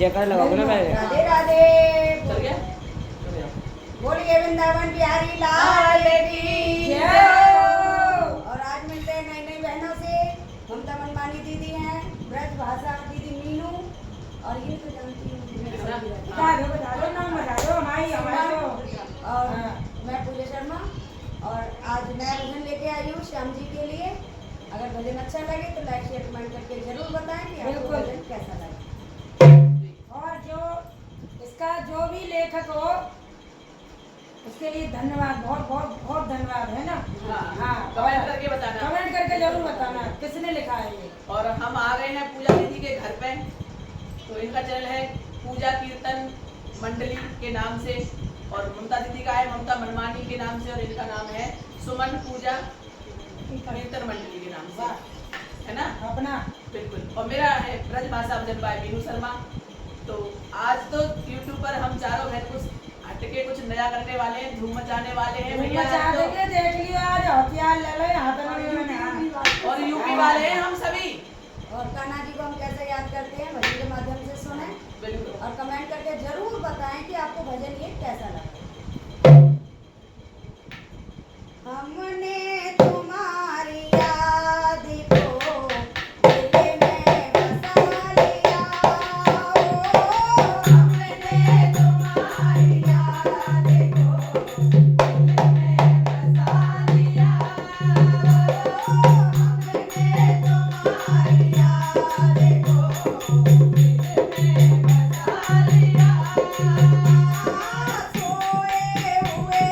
जयकार लगाओगे ना पहले। राधे राधे। चल गया बोलिए वृंदावन बिहारी लाल की जय। और आज मिलते हैं नई नई बहनों से। ममता मनमानी दीदी हैं, ब्रज भाषा दीदी मीनू, और ये तो जानती हूँ बता दो नाम बता दो हमारी और मैं पूजा शर्मा। और आज नया भजन लेके आई हूँ श्याम जी के लिए। अगर भजन अच्छा लगे तो लाइक शेयर कमेंट करके जरूर बताएं कि आपको बिल्कुल। भजन कैसा लगा। और जो इसका जो भी लेखक हो उसके लिए धन्यवाद, बहुत बहुत बहुत धन्यवाद, है ना। हाँ कमेंट करके बताना, कमेंट करके जरूर बताना किसने लिखा है ये। और हम आ गए हैं पूजा दीदी के घर पे। तो इनका चैनल है पूजा कीर्तन मंडली के नाम से, और ममता दीदी का है ममता मनमानी के नाम से, और इनका नाम है सुमन पूजा कीर्तन मंडली के नाम से, है ना अपना बिल्कुल। और मेरा है ब्रज भाषा भजन बाय मीनू शर्मा। तो आज तो यूट्यूब पर हम चारों बहन कुछ हटके कुछ नया करने वाले हैं, धूम मचाने वाले हैं भैया। मचा देंगे, देख लियो आज हथियार ले लो यहाँ पे। और यूपी वाले हैं हम सभी। और कान्हा जी को हम कैसे याद करते हैं भजन के माध्यम से सुने, बिल्कुल। और कमेंट करके जरूर बताएं कि आपको भजन ये कैसा लगा। हमने तुम्हारी याद को दिल में बसा लिया, हमने तुम्हारी याद को दिल में बसा लिया, हमने तुम्हारी याद को दिल में बसा लिया, सोए हुए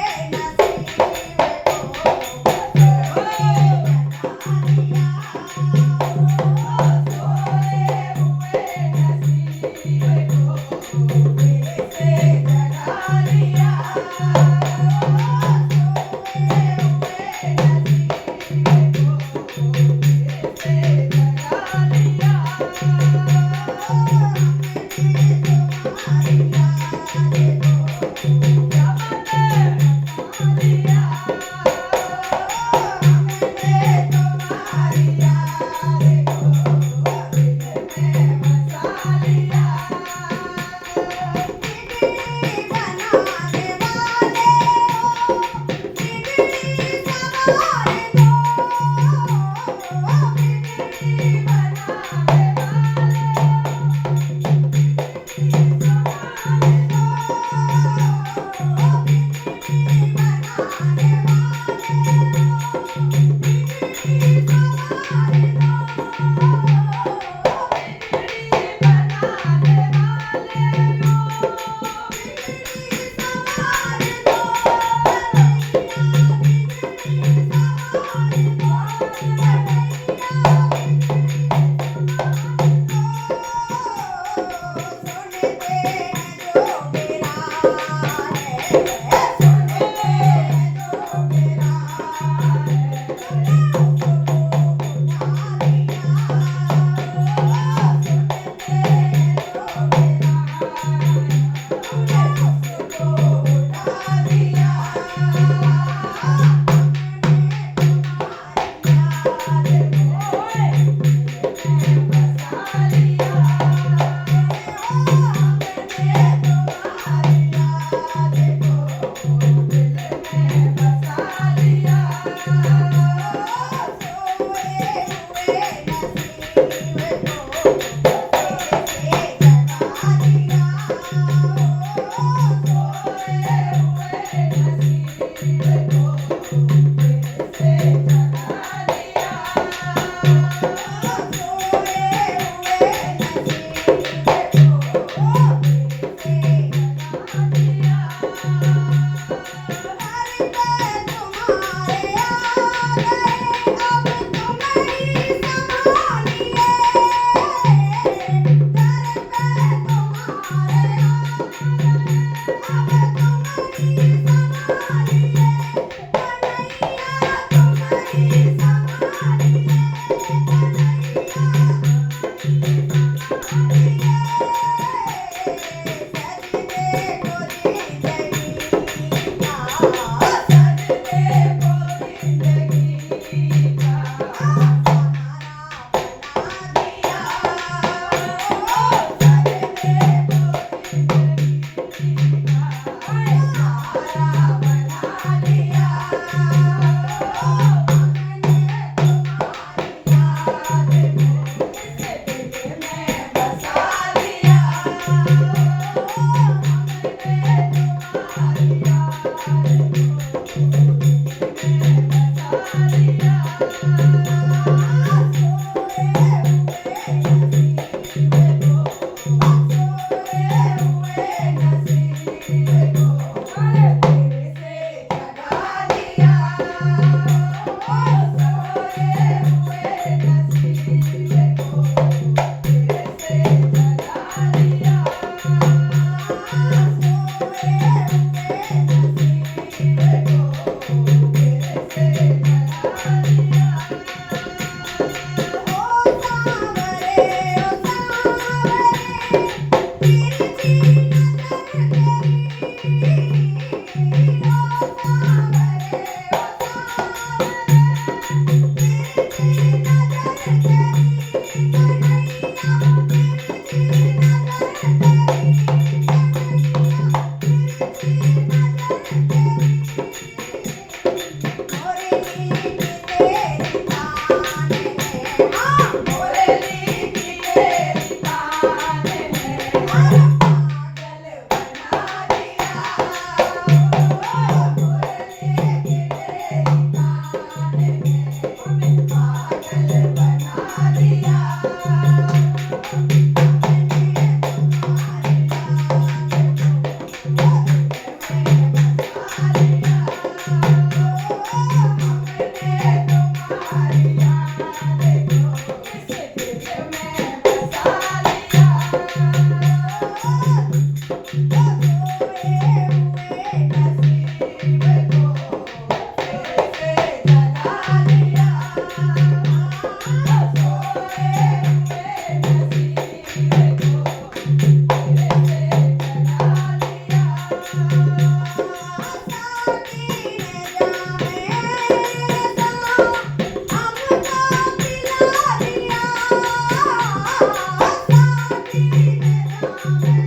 नाम